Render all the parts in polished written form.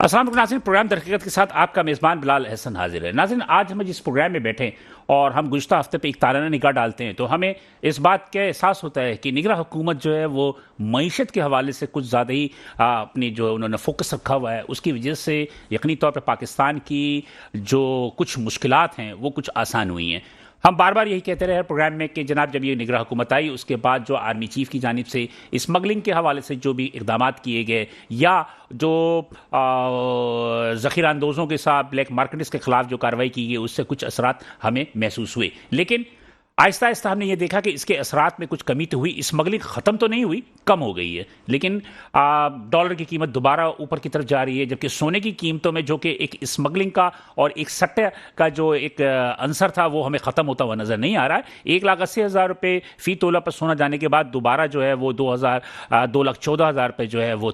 السلام علیکم ناظرین، پروگرام در حقیقت کے ساتھ آپ کا میزبان بلال احسن حاضر ہے۔ ناظرین، آج ہم جس پروگرام میں بیٹھے اور ہم گزشتہ ہفتے پہ ایک تارانہ نگاہ ڈالتے ہیں تو ہمیں اس بات کا احساس ہوتا ہے کہ نگراں حکومت جو ہے وہ معیشت کے حوالے سے کچھ زیادہ ہی اپنی جو انہوں نے فوکس رکھا ہوا ہے، اس کی وجہ سے یقینی طور پہ پاکستان کی جو کچھ مشکلات ہیں وہ کچھ آسان ہوئی ہیں۔ ہم بار بار یہی کہتے رہے پروگرام میں کہ جناب جب یہ نگراں حکومت آئی اس کے بعد جو آرمی چیف کی جانب سے اسمگلنگ کے حوالے سے جو بھی اقدامات کیے گئے یا جو ذخیرہ اندوزوں کے ساتھ بلیک مارکیٹس کے خلاف جو کارروائی کی گئی اس سے کچھ اثرات ہمیں محسوس ہوئے، لیکن آہستہ آہستہ ہم نے یہ دیکھا کہ اس کے اثرات میں کچھ کمی تو ہوئی، اسمگلنگ ختم تو نہیں ہوئی، کم ہو گئی ہے، لیکن ڈالر کی قیمت دوبارہ اوپر کی طرف جا رہی ہے، جبکہ سونے کی قیمتوں میں جو کہ ایک اسمگلنگ کا اور ایک سٹے کا جو ایک عنصر تھا وہ ہمیں ختم ہوتا ہوا نظر نہیں آ رہا ہے۔ 1,80,000 روپے فی تولہ پر سونا جانے کے بعد دوبارہ جو ہے وہ 2,14,000 روپے جو ہے وہ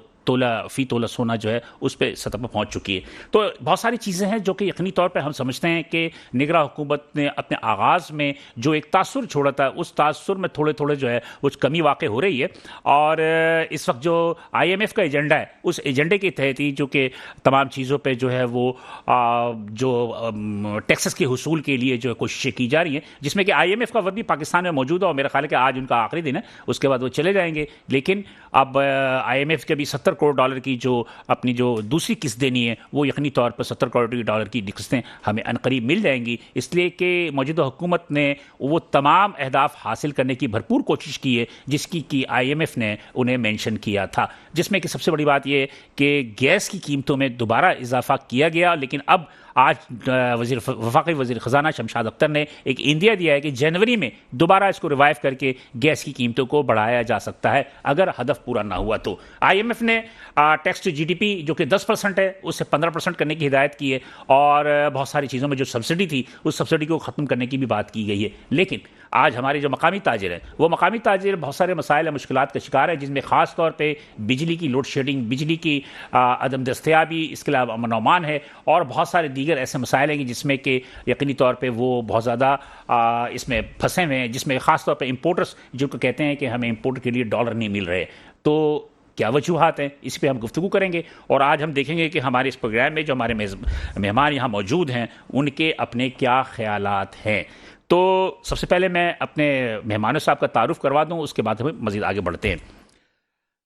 فی تولہ سونا جو ہے اس پہ سطح پر پہنچ چکی ہے۔ تو بہت ساری چیزیں ہیں جو کہ یقینی طور پہ ہم سمجھتے ہیں کہ نگراں حکومت نے اپنے آغاز میں جو ایک تاثر چھوڑا تھا اس تاثر میں تھوڑے تھوڑے جو ہے وہ کمی واقع ہو رہی ہے، اور اس وقت جو IMF کا ایجنڈا ہے اس ایجنڈے کے تحت ہی جو کہ تمام چیزوں پہ جو ہے وہ جو ٹیکسز کے حصول کے لیے جو کوششیں کی جا رہی ہیں، جس میں کہ IMF کا وفد بھی پاکستان میں موجود ہے اور میرا خیال ہے کہ آج ان کا آخری دن ہے، اس کے بعد وہ چلے جائیں گے، لیکن اب IMF کے بھی 70 کروڑ ڈالر کی جو اپنی جو دوسری قسط دینی ہے وہ یقینی طور پر 70 کروڑ ڈالر کی قسطیں ہمیں عنقریب مل جائیں گی، اس لیے کہ موجودہ حکومت نے وہ تمام اہداف حاصل کرنے کی بھرپور کوشش کی ہے جس کی IMF نے انہیں مینشن کیا تھا، جس میں کہ سب سے بڑی بات یہ ہے کہ گیس کی قیمتوں میں دوبارہ اضافہ کیا گیا، لیکن اب آج وفاقی وزیر خزانہ شمشاد اختر نے ایک اندیا دیا ہے کہ جنوری میں دوبارہ اس کو ریوائیو کر کے گیس کی قیمتوں کو بڑھایا جا سکتا ہے اگر ہدف پورا نہ ہوا تو۔ IMF نے ٹیکس ٹو GDP جو کہ 10% ہے اس سے 15% کرنے کی ہدایت کی ہے، اور بہت ساری چیزوں میں جو سبسڈی تھی اس سبسڈی کو ختم کرنے کی بھی بات کی گئی ہے، لیکن آج ہمارے جو مقامی تاجر ہیں وہ مقامی تاجر بہت سارے مسائل اور مشکلات کا شکار ہیں، جن میں خاص طور پہ بجلی کی لوڈ شیڈنگ، بجلی کی عدم دستیابی، اس کے علاوہ امن و امان ہے، اور بہت سارے دیگر ایسے مسائل ہیں جس میں کہ یقینی طور پہ وہ بہت زیادہ اس میں پھنسے ہوئے ہیں، جس میں خاص طور پہ امپورٹرز جو کہ کہتے ہیں کہ ہمیں امپورٹ کے لیے ڈالر نہیں مل رہے، تو کیا وجوہات ہیں اس پہ ہم گفتگو کریں گے، اور آج ہم دیکھیں گے کہ ہمارے اس پروگرام میں جو ہمارے مہمان یہاں موجود ہیں ان کے اپنے کیا خیالات ہیں۔ تو سب سے پہلے میں اپنے مہمانوں صاحب کا تعارف کروا دوں، اس کے بعد ہم مزید آگے بڑھتے ہیں۔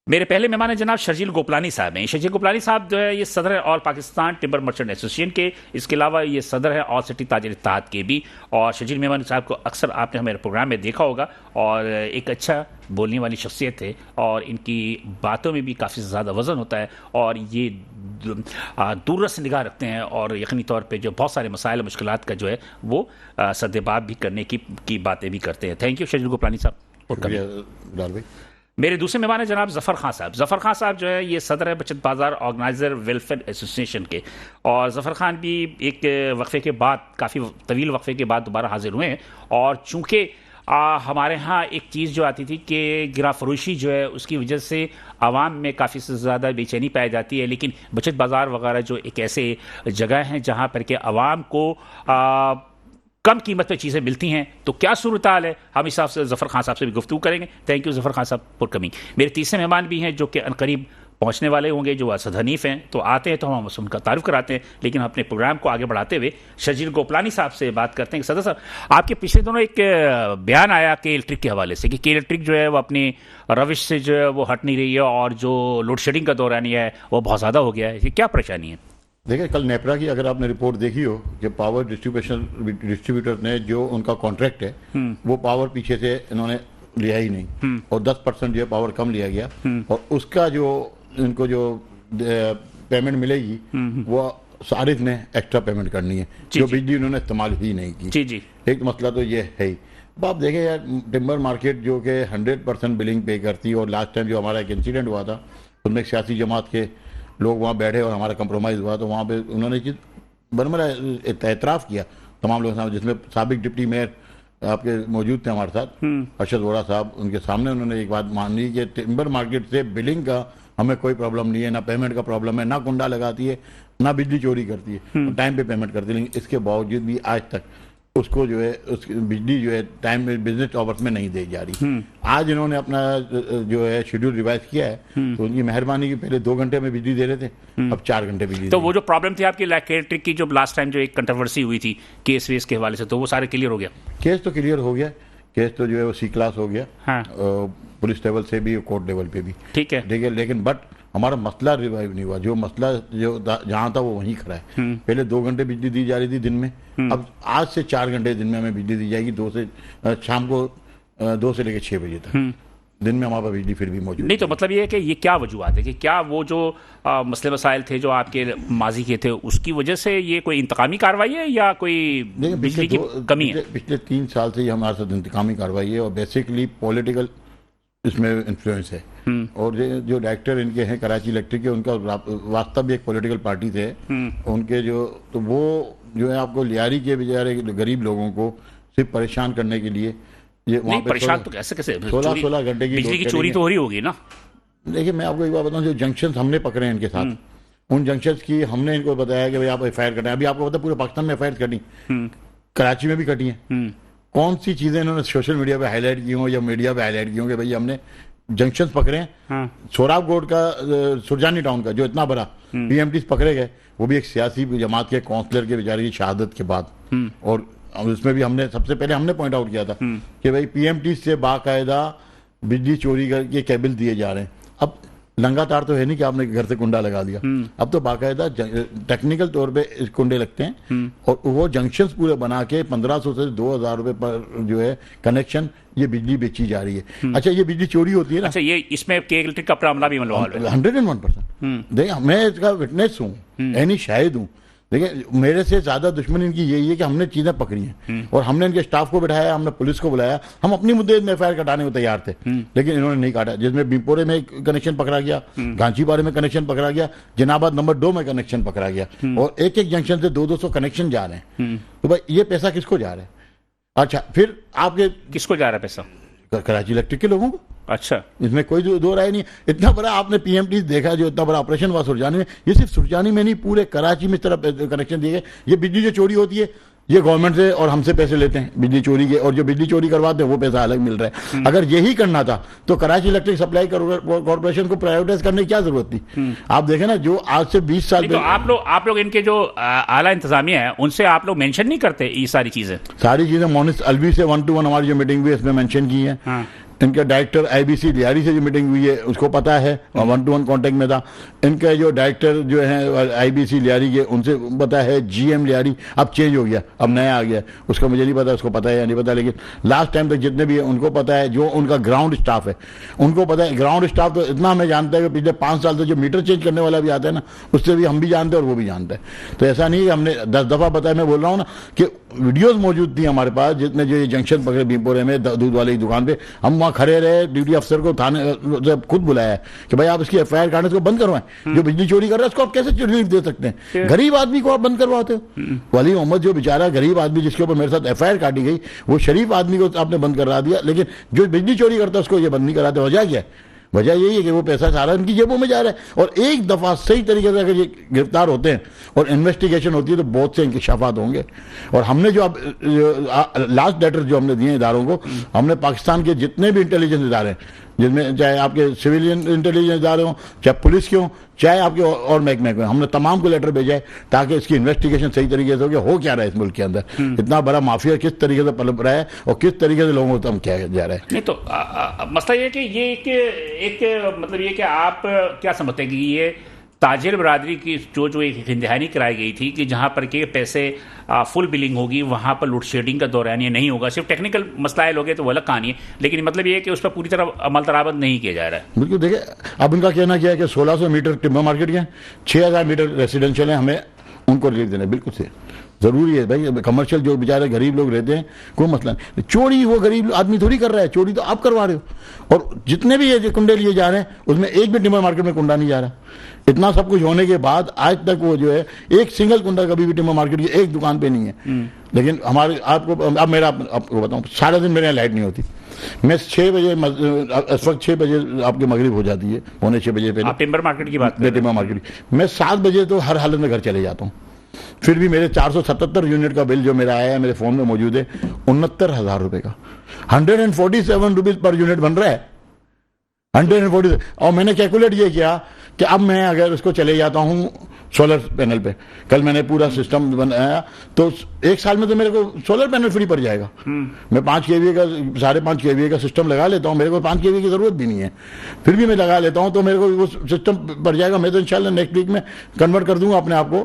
میرے پہلے مہمان ہیں جناب شرجیل گوپلانی صاحب ہیں۔ شرجیل گوپلانی صاحب جو ہے یہ صدر ہے آل پاکستان ٹمبر مرچنٹ ایسوسیشن کے، اس کے علاوہ یہ صدر ہے آل سٹی تاجر اتحاد کے بھی، اور شرجیل مہمان صاحب کو اکثر آپ نے ہمارے پروگرام میں دیکھا ہوگا، اور ایک اچھا بولنے والی شخصیت ہے اور ان کی باتوں میں بھی کافی زیادہ وزن ہوتا ہے، اور یہ دوررس نگاہ رکھتے ہیں اور یقینی طور پہ جو بہت سارے مسائل و مشکلات کا جو ہے وہ سدباب بھی کرنے کی باتیں بھی کرتے ہیں۔ تھینک یو شرجیل گوپلانی صاحب۔ میرے دوسرے مہمان ہیں جناب ظفر خان صاحب۔ ظفر خان صاحب جو ہے یہ صدر ہے بچت بازار آرگنائزر ویلفیئر ایسوسیشن کے، اور ظفر خان بھی ایک وقفے کے بعد، کافی طویل وقفے کے بعد دوبارہ حاضر ہوئے ہیں، اور چونکہ ہمارے ہاں ایک چیز جو آتی تھی کہ گراں فروشی جو ہے اس کی وجہ سے عوام میں کافی سے زیادہ بے چینی پائی جاتی ہے، لیکن بچت بازار وغیرہ جو ایک ایسے جگہ ہیں جہاں پر کہ عوام کو کم قیمت پہ چیزیں ملتی ہیں، تو کیا صورتحال ہے ہم اس حساب سے ظفر خان صاحب سے بھی گفتگو کریں گے۔ تھینک یو ظفر خان صاحب فار کمنگ۔ میرے تیسرے مہمان بھی ہیں جو کہ عنقریب پہنچنے والے ہوں گے، جو اسد حنیف ہیں، تو آتے ہیں تو ہم ان کا تعارف کراتے ہیں، لیکن ہم اپنے پروگرام کو آگے بڑھاتے ہوئے شرجیل گوپلانی صاحب سے بات کرتے ہیں۔ صدر صاحب، آپ کے پچھلے دنوں ایک بیان آیا کے الیکٹرک کے حوالے سے کہ کے الیکٹرک جو ہے وہ اپنی روش سے جو ہے وہ ہٹ نہیں رہی ہے، اور جو لوڈ شیڈنگ کا دورانیہ ہے وہ بہت زیادہ ہو گیا ہے، یہ کیا پریشانی ہے؟ دیکھیں، کل نیپرا کی اگر آپ نے رپورٹ دیکھی ہو کہ پاور ڈسٹریبیوٹر نے جو ان کا کانٹریکٹ ہے وہ پاور پیچھے سے انہوں نے لیا ہی نہیں، اور 10% جو ہے پاور کم لیا گیا، اور اس کا جو ان کو جو پیمنٹ ملے گی وہ صارف نے ایکسٹرا پیمنٹ کرنی ہے، جو بجلی انہوں نے استعمال ہی نہیں کی۔ ایک مسئلہ تو یہ ہے ہی۔ اب آپ دیکھیں یار، ٹمبر مارکیٹ جو کہ 100% بلنگ پے کرتی، اور لاسٹ ٹائم جو ہمارا ایک انسیڈنٹ ہوا تھا اس میں ایک سیاسی جماعت کے لوگ وہاں بیٹھے اور ہمارا کمپرومائز ہوا، تو وہاں پہ انہوں نے چیز برملا اعتراف کیا تمام لوگوں کے سامنے، جس میں سابق ڈپٹی میئر آپ کے موجود تھے ہمارے ساتھ، ارشد ووہرا صاحب، ان کے سامنے انہوں نے ایک بات مان لی کہ ٹمبر مارکیٹ سے بلنگ کا ہمیں کوئی پرابلم نہیں ہے، نہ پیمنٹ کا پرابلم ہے، نہ کنڈا لگاتی ہے، نہ بجلی چوری کرتی ہے، ٹائم پہ پیمنٹ کرتی ہے، لیکن اس کے باوجود بھی آج تک اس کو جو ہے اس کی بجلی جو ہے ٹائم میں بزنس آورس میں نہیں دی جا رہی. آج انہوں نے اپنا جو ہے شیڈول ریوائز کیا ہے تو ان کی مہربانی کی پہلے 2 گھنٹے میں بجلی دے رہے تھے, اب 4 گھنٹے بجلی. تو وہ جو پرابلم تھی آپ کی الیکٹرک کی جو لاسٹ ٹائم جو ایک کنٹروورسی ہوئی تھی کیس ویس کے حوالے سے, تو وہ سارے کلیئر ہو گیا؟ کیس تو کلیئر ہو گیا, کیس تو جو ہے وہ سی کلاس ہو گیا, پولیس لیول سے بھی کورٹ لیول پہ بھی. ٹھیک ہے, لیکن بٹ ہمارا مسئلہ ریوائیو نہیں ہوا. جو مسئلہ جو جہاں تھا وہ وہیں کھڑا ہے. پہلے 2 گھنٹے بجلی دی جا رہی تھی دن میں, اب آج سے 4 گھنٹے دن میں ہمیں بجلی دی جائے گی, شام کو 2 سے لے کے 6 بجے تک. دن میں ہمارا بجلی پھر بھی موجود نہیں. تو مطلب یہ ہے کہ یہ کیا وجوہات ہے کہ کیا وہ جو مسئلے مسائل تھے جو آپ کے ماضی کے تھے اس کی وجہ سے یہ کوئی انتقامی کارروائی ہے یا کوئی بجلی کی کمی ہے؟ پچھلے 3 سال سے یہ ہمارے ساتھ انتقامی کارروائی ہے اور بیسکلی پولیٹیکل اس میں انفلوئنس ہے. اور جو ڈائریکٹر ان کے ہیں کراچی الیکٹرک کے, ان کا واسطہ بھی ایک پولیٹیکل پارٹی سے ہے. ان کے تو وہ جو ہے آپ کو لیاری کے بیچارے غریب لوگوں کو صرف پریشان کرنے کے لیے یہ نہیں پریشان تو کیسے 16 گھنٹے کی بجلی کی چوری تو ہو رہی ہوگی نا. دیکھیے میں آپ کو ایک بات بتاؤں, جو جنکشنز ہم نے پکڑے ہیں ان کے ساتھ, ان جنکشنز کی ہم نے ان کو بتایا کہ بھائی آپ ایف آئی آر کٹیں. ابھی آپ کو پتا پورے پاکستان میں ایف آئی آر کٹی, کراچی میں بھی کٹی ہیں. کون سی چیزیں انہوں نے سوشل میڈیا پہ ہائی لائٹ کی ہوں یا میڈیا پہ ہائی لائٹ کی ہوں کہ بھائی ہم نے جنکشنز پکڑے ہیں. سوراب گوڈ کا سرجانی ٹاؤن کا جو اتنا بڑا پی ایم ٹیز پکڑے گئے, وہ بھی ایک سیاسی جماعت کے کونسلر کے بیچارے کی شہادت کے بعد. اور اس میں بھی ہم نے سب سے پہلے ہم نے پوائنٹ آؤٹ کیا تھا کہ بھائی پی ایم ٹیز سے باقاعدہ بجلی چوری کر کے کیبل دیے جا رہے ہیں. اب لنگا تار تو ہے نہیں کہ آپ نے گھر سے کنڈا لگا دیا, اب تو باقاعدہ ٹیکنیکل طور پہ کنڈے لگتے ہیں اور وہ جنکشنز پورے بنا کے 1500 سے 2000 روپے پر جو ہے کنیکشن یہ بجلی بیچی جا رہی ہے. اچھا یہ بجلی چوری ہوتی ہے نا, اچھا یہ اس میں کے الیکٹرک کا اپنا عملہ بھی 101%. دیکھیں میں اس کا وٹنس ہوں, یعنی شاہد ہوں. دیکھیں میرے سے زیادہ دشمنی ان کی یہی ہے کہ ہم نے چیزیں پکڑی ہیں اور ہم نے ان کے اسٹاف کو بٹھایا, ہم نے پولیس کو بلایا, ہم اپنی مدعے میں ایف آئی آر کٹانے کو تیار تھے لیکن انہوں نے نہیں کاٹا. جس میں بیمپورے میں کنیکشن پکڑا گیا, گانچی پارے میں کنیکشن پکڑا گیا, جناباد نمبر 2 میں کنیکشن پکڑا گیا اور ایک جنکشن سے 200 کنیکشن جا رہے ہیں. تو بھائی یہ پیسہ کس کو جا رہا ہے؟ اچھا پھر آپ کے کس کو جا رہا ہے پیسہ؟ کراچی الیکٹرک کے لوگوں کو. اچھا اس میں کوئی دو رائے نہیں. اتنا بڑا آپ نے پی ایم ٹیز دیکھا جو اتنا بڑا آپریشن ہوا سرجانی میں, یہ صرف سرجانی میں نہیں پورے کراچی میں اس طرح کنیکشن دیے گئے. یہ بجلی جو چوری ہوتی ہے یہ گورنمنٹ سے اور ہم سے پیسے لیتے ہیں بجلی چوری کے, اور جو بجلی چوری کرواتے ہیں وہ پیسہ الگ مل رہا ہے. اگر یہی کرنا تھا تو کراچی الیکٹرک سپلائی کارپوریشن کو پرائیویٹائز کرنے کی کیا ضرورت تھی؟ آپ دیکھیں نا جو آج سے 20 سال تو آپ لوگ ان کے جو اعلیٰ انتظامیہ ہیں ان سے آپ لوگ مینشن نہیں کرتے یہ ساری چیزیں مونس الوی سے 1 to 1 ہماری جو میٹنگ ہوئی اس میں مینشن کی ہے. ان کا director I B C Lyari سے جو میٹنگ ہوئی ہے اس کو پتا ہے, 1 to 1 کانٹیکٹ میں تھا. ان کا جو ڈائریکٹر جو ہیں آئی بی سی لیاری کے ان سے پتا ہے, جی ایم لیاری اب چینج ہو گیا, اب نیا آ گیا, اس کا مجھے نہیں پتا اس کو پتا ہے یا نہیں پتا, لیکن لاسٹ ٹائم تک جتنے بھی ہیں ان کو پتا ہے. جو ان کا گراؤنڈ اسٹاف ہے ان کو پتا ہے. گراؤنڈ اسٹاف تو اتنا ہمیں جانتا ہے کہ پچھلے 5 سال سے جو میٹر چینج کرنے والا بھی آتا ہے نا اس سے بھی ہم بھی جانتے ہیں اور وہ بھی جانتا ہے. تو ایسا نہیں کہ ہم نے 10 دفعہ بتایا. میں بول رہا ہوں نا کہ ویڈیوز موجود تھی ہمارے پاس جس میں جو یہ جنکشن پکڑے بیمپورے میں دودھ والی دکان پہ, ہم وہاں کھڑے رہے, ڈیوٹی افسر کو تھانے سے خود بلایا ہے کہ بھائی آپ اس کی ایف آئی آر کاٹنے کو بند کروائیں. جو بجلی چوری کر رہا ہے اس کو آپ کیسے ریلیف دے سکتے ہیں؟ غریب آدمی کو آپ بند کرواتے ہو. ولی محمد جو بیچارہ غریب آدمی جس کے اوپر میرے ساتھ ایف آئی آر کاٹی گئی, وہ شریف آدمی کو آپ نے بند کرا دیا, لیکن جو بجلی چوری کرتا ہے اس کو یہ بند نہیں کراتے. وجہ کیا ہے؟ وجہ یہی ہے کہ وہ پیسہ سارا ان کی جیبوں میں جا رہا ہے. اور ایک دفعہ صحیح طریقے سے اگر یہ گرفتار ہوتے ہیں اور انویسٹیگیشن ہوتی ہے تو بہت سے انکشافات ہوں گے. اور ہم نے جو اب لاسٹ لیٹر جو ہم نے دیے اداروں کو, ہم نے پاکستان کے جتنے بھی انٹیلیجنس ادارے ہیں جس میں چاہے آپ کے سویلین انٹیلیجنس ادارے ہوں, چاہے پولیس کے ہوں, چاہے آپ کے اور محکمے کے ہوں, ہم نے تمام کو لیٹر بھیجا ہے تاکہ اس کی انویسٹیگیشن صحیح طریقے سے ہو کیا رہا ہے اس ملک کے اندر. اتنا بڑا مافیا کس طریقے سے پلپ رہا ہے اور کس طریقے سے لوگوں کو کیا جا رہا ہے. نہیں تو مسئلہ یہ کہ یہ ایک مطلب یہ کہ آپ کیا سمجھتے ہیں کہ یہ تاجر برادری کی جو ایک امتحانی کرائی گئی تھی کہ جہاں پر کہ پیسے فل بلنگ ہوگی وہاں پر لوڈ شیڈنگ کا دورانیہ نہیں ہوگا, صرف ٹیکنیکل مسائل ہو گئے تو وہ الگ کہانی ہے, لیکن مطلب یہ ہے کہ اس پر پوری طرح عمل درآمد نہیں کیا جا رہا ہے. بالکل. دیکھیں اب ان کا کہنا کیا ہے کہ 1600 میٹر ٹمبر مارکیٹ کے ہیں, 6000 میٹر ریزیڈینشیل ہیں, ہمیں ان کو ریلیف دینا بالکل سے ضروری ہے. بھائی کمرشل جو بیچارے غریب لوگ رہتے ہیں کوئی مسئلہ نہیں. چوری وہ غریب آدمی تھوڑی کر رہا ہے, چوری تو آپ کروا رہے ہو. اور جتنے بھی یہ کنڈے لیے جا رہے ہیں اس میں ایک بھی ٹمبر مارکیٹ میں کنڈا نہیں جا رہا. اتنا سب کچھ ہونے کے بعد آج تک وہ جو ہے ایک سنگل کنڈا کبھی بھی ٹمبر مارکیٹ کی ایک دکان پہ نہیں ہے. لیکن ہمارے آپ کو اب میرا آپ کو بتاؤں, سارا دن میرے یہاں لائٹ نہیں ہوتی. میں 6 بجے اس وقت 6 بجے آپ کے مغرب ہو جاتی ہے, 5:45 بجے پہلے ٹمبر مارکیٹ کی بات ٹمبر مارکیٹ میں 7 بجے تو ہر حالت میں گھر چلے جاتا ہوں. پھر بھی میرے 477 یونٹ کا بل جو میرا آیا ہے میرے فون میں موجود ہے 69,000 روپے کا. 147 روپیز پر یونٹ بن رہا ہے. 140. اور میں نے کیلکولیٹ یہ کیا کہ اب میں اگر اس کو چلے جاتا ہوں سولر پینل پہ, کل میں نے پورا سسٹم بنایا تو 1 سال میں تو میرے کو سولر پینل فری پڑ جائے گا. میں 5 kVA کا 5.5 kVA کا سسٹم لگا لیتا ہوں, میرے کو 5 kVA کی ضرورت بھی نہیں ہے, پھر بھی میں لگا لیتا ہوں تو میرے کو وہ سسٹم پڑ جائے گا. میں تو انشاءاللہ نیکسٹ ویک میں کنورٹ کر دوں گا اپنے آپ کو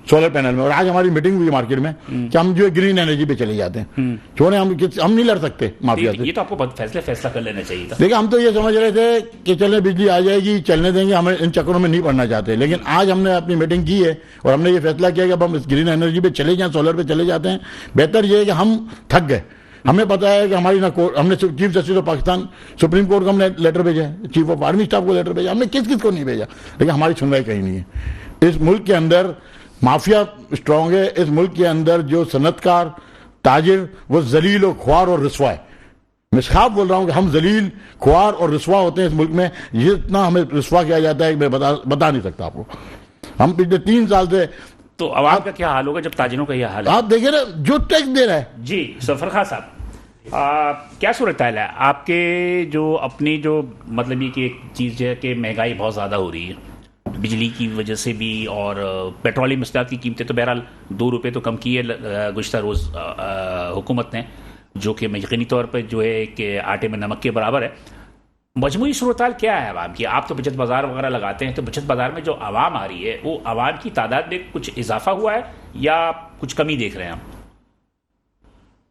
سولر پینل میں. اور آج ہماری میٹنگ ہوئی مارکیٹ میں کہ ہم جو گرین انرجی پہ چلے جاتے ہیں, چھوڑیں ہم نہیں لڑ سکتے مافیا سے. یہ تو آپ کو فیصلہ کر لینا چاہیے تھا. دیکھیں ہم تو یہ سمجھ رہے تھے کہ چلے بجلی آ جائے گی چلنے دیں گے, ہمیں ان چکروں میں نہیں پڑنا چاہتے. لیکن آج ہم نے اپنی میٹنگ کی ہے اور ہم نے یہ فیصلہ کیا کہ اب ہم اس گرین انرجی پہ چلے جائیں, سولر پہ چلے جاتے ہیں. بہتر یہ ہے کہ ہم تھک گئے, ہمیں پتا ہے کہ ہماری ہم نے chief justice of Pakistan supreme court کو ہم نے لیٹر بھیجا ہے, چیف آف آرمی اسٹاف کو لیٹر بھیجا, ہم نے کس کو نہیں بھیجا, لیکن ہماری سنوائی کہیں نہیں ہے. اس ملک کے اندر مافیا اسٹرانگ ہے, اس ملک کے اندر جو صنعت کار تاجر وہ ذلیل و خوار اور رسوا ہے. میں صاف بول رہا ہوں کہ ہم ذلیل خوار اور رسوا ہوتے ہیں اس ملک میں. یہ اتنا ہمیں رسوا کیا جاتا ہے کہ میں بتا نہیں سکتا آپ کو. ہم پچھلے 3 سال سے تو عوام کا کیا حال ہوگا جب تاجروں کا یہ حال ہے؟ آپ دیکھیں نا جو ٹیکس دے رہا ہے. جی ظفر خان صاحب, کیا صورتحال ہے آپ کے جو اپنی جو مطلب یہ کہ ایک چیز ہے کہ مہنگائی بہت زیادہ ہو رہی ہے بجلی کی وجہ سے بھی, اور پیٹرولیم مصنوعات کی قیمتیں تو بہرحال 2 روپے تو کم کی ہے گزشتہ روز حکومت نے, جو کہ یقینی طور پہ جو ہے کہ آٹے میں نمک کے برابر ہے. مجموعی صورتحال کیا ہے عوام کی؟ آپ تو بچت بازار وغیرہ لگاتے ہیں, تو بچت بازار میں جو عوام آ رہی ہے وہ عوام کی تعداد میں کچھ اضافہ ہوا ہے یا کچھ کمی دیکھ رہے ہیں ہم؟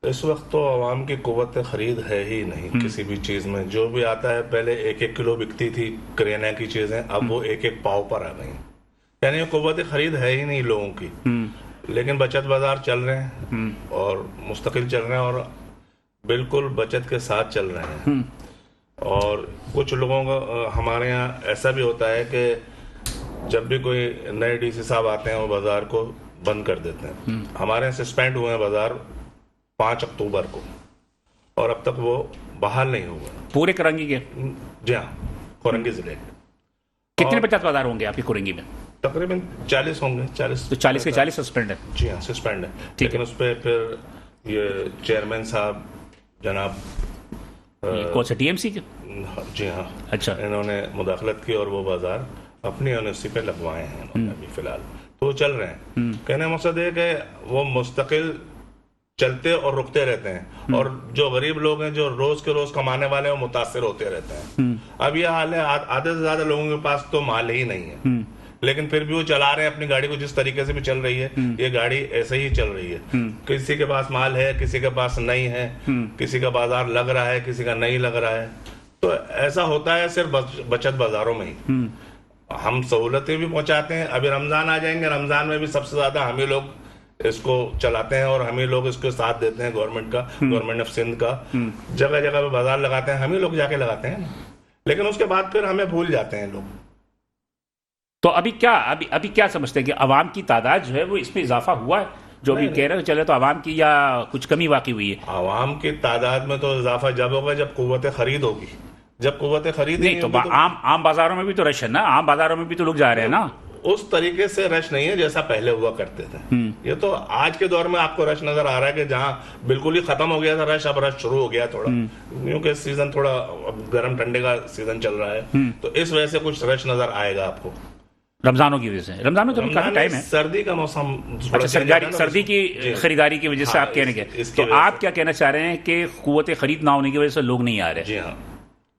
اس وقت تو عوام کی قوت خرید ہے ہی نہیں کسی بھی چیز میں. جو بھی آتا ہے پہلے 1-1 کلو بکتی تھی کریانہ کی چیزیں, اب وہ 1-1 پاؤ پر آ گئی. یعنی قوت خرید ہے ہی نہیں لوگوں کی. لیکن بچت بازار چل رہے ہیں اور مستقل چل رہے ہیں اور بالکل بچت کے ساتھ چل رہے ہیں. اور کچھ لوگوں کا ہمارے یہاں ایسا بھی ہوتا ہے کہ جب بھی کوئی نئے ڈی سی صاحب آتے ہیں وہ بازار کو بند کر دیتے ہیں. ہمارے یہاں سسپینڈ ہوئے ہیں بازار 5 اکتوبر کو, اور اب تک وہ بحال نہیں ہوا. پورے کرنگی کے؟ جی ہاں, کورنگی ضلع. کتنے بچت بازار ہوں گے آپ کی کورنگی میں؟ تقریباً 40 ہوں گے. 40 تو 40 کے 40 سسپینڈ ہے؟ جی ہاں سسپینڈ ہے. لیکن اس پہ پھر یہ چیئرمین صاحب جناب کون سے ٹی ایم سی کے؟ جی ہاں, اچھا, انہوں نے مداخلت کی اور وہ بازار اپنی یونیورسٹی پہ لگوائے ہیں انہوں نے ابھی فی الحال. تو وہ چل رہے ہیں. کہنے مقصد ہے کہ وہ مستقل چلتے اور رکتے رہتے ہیں, اور جو غریب لوگ ہیں جو روز کے روز کمانے والے ہیں وہ متاثر ہوتے رہتے ہیں. اب یہ حال ہے, آدھے سے زیادہ لوگوں کے پاس تو مال ہی نہیں ہے, لیکن پھر بھی وہ چلا رہے ہیں اپنی گاڑی کو جس طریقے سے بھی چل رہی ہے. یہ گاڑی ایسے ہی چل رہی ہے. کسی کے پاس مال ہے, کسی کے پاس نہیں ہے, کسی کا بازار لگ رہا ہے, کسی کا نہیں لگ رہا ہے. تو ایسا ہوتا ہے صرف بچت بازاروں میں ہی. ہم سہولتیں بھی پہنچاتے ہیں. ابھی رمضان آ جائیں گے, رمضان میں بھی سب سے زیادہ ہم ہی لوگ اس کو چلاتے ہیں اور ہم ہی لوگ اس کو ساتھ دیتے ہیں. گورنمنٹ کا, گورنمنٹ آف سندھ کا جگہ جگہ پہ بازار لگاتے ہیں, ہم ہی لوگ جا کے لگاتے ہیں. لیکن اس کے بعد پھر ہمیں بھول جاتے ہیں لوگ. تو ابھی کیا سمجھتے ہیں کہ عوام کی تعداد جو ہے وہ اس میں اضافہ ہوا ہے؟ جو بھی کہہ رہے ہیں چلے تو عوام کی یا کچھ کمی واقع ہوئی ہے؟ عوام کی تعداد میں تو اضافہ جب ہوگا جب قوت خرید ہوگی. جب قوت خرید نہیں تو عام بازاروں میں بھی تو رش ہے نا, عام بازاروں میں بھی تو لوگ جا رہے ہیں نا. اس طریقے سے رش نہیں ہے جیسا پہلے ہوا کرتے تھے. یہ تو آج کے دور میں آپ کو رش نظر آ رہا ہے کہ جہاں بالکل ہی ختم ہو گیا تھا رش, اب رش شروع ہو گیا تھوڑا, کیونکہ سیزن تھوڑا گرم ٹھنڈے کا سیزن چل رہا ہے. تو اس وجہ سے کچھ رش نظر آئے گا آپ کو. رمضانوں کی وجہ سے؟ رمضان میں تو کافی ٹائم ہے. سردی کا موسم, سردی کی خریداری کی وجہ سے آپ کہنے کے, تو آپ کیا کہنا چاہ رہے ہیں کہ قوت خرید نہ ہونے کی وجہ سے لوگ نہیں آ رہے؟ جی ہاں,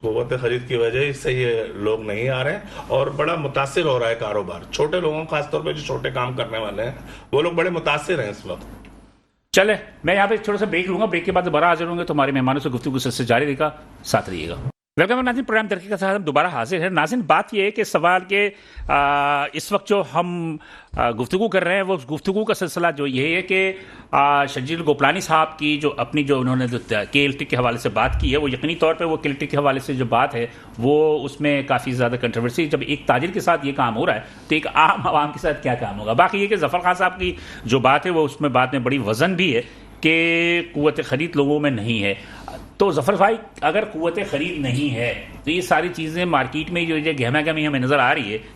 قوت خرید کی وجہ سے یہ لوگ نہیں آ رہے ہیں اور بڑا متاثر ہو رہا ہے کاروبار. چھوٹے لوگوں خاص طور پہ جو چھوٹے کام کرنے والے ہیں وہ لوگ بڑے متاثر ہیں اس وقت. چلے میں یہاں پہ تھوڑا سا بریک لوں گا, بریک کے بعد دوبارہ حاضر ہوں گے. تو ہمارے مہمانوں سے گفتگو سے جاری رہے گا, ساتھ رہیے گا. ویلکم ناظرین, پروگرام ترقی کا ساتھ ہم دوبارہ حاضر ہیں. ناظرین بات یہ ہے کہ سوال کے اس وقت جو ہم گفتگو کر رہے ہیں وہ گفتگو کا سلسلہ جو یہ ہے کہ شرجیل گوپلانی صاحب کی جو اپنی جو انہوں نے کے ایل ٹی کے حوالے سے بات کی ہے, وہ یقینی طور پہ وہ کے ایل ٹی کے حوالے سے جو بات ہے وہ اس میں کافی زیادہ کنٹروورسی. جب ایک تاجر کے ساتھ یہ کام ہو رہا ہے تو ایک عام عوام کے ساتھ کیا کام ہوگا؟ باقی یہ کہ ظفر خان صاحب کی جو بات ہے وہ اس میں بات میں بڑی وزن بھی ہے کہ قوت خرید لوگوں میں نہیں ہے. تو ظفر بھائی اگر قوت خرید نہیں ہے تو یہ ساری چیزیں مارکیٹ میں جو گہما گہمی ہمیں نظر آ رہی ہے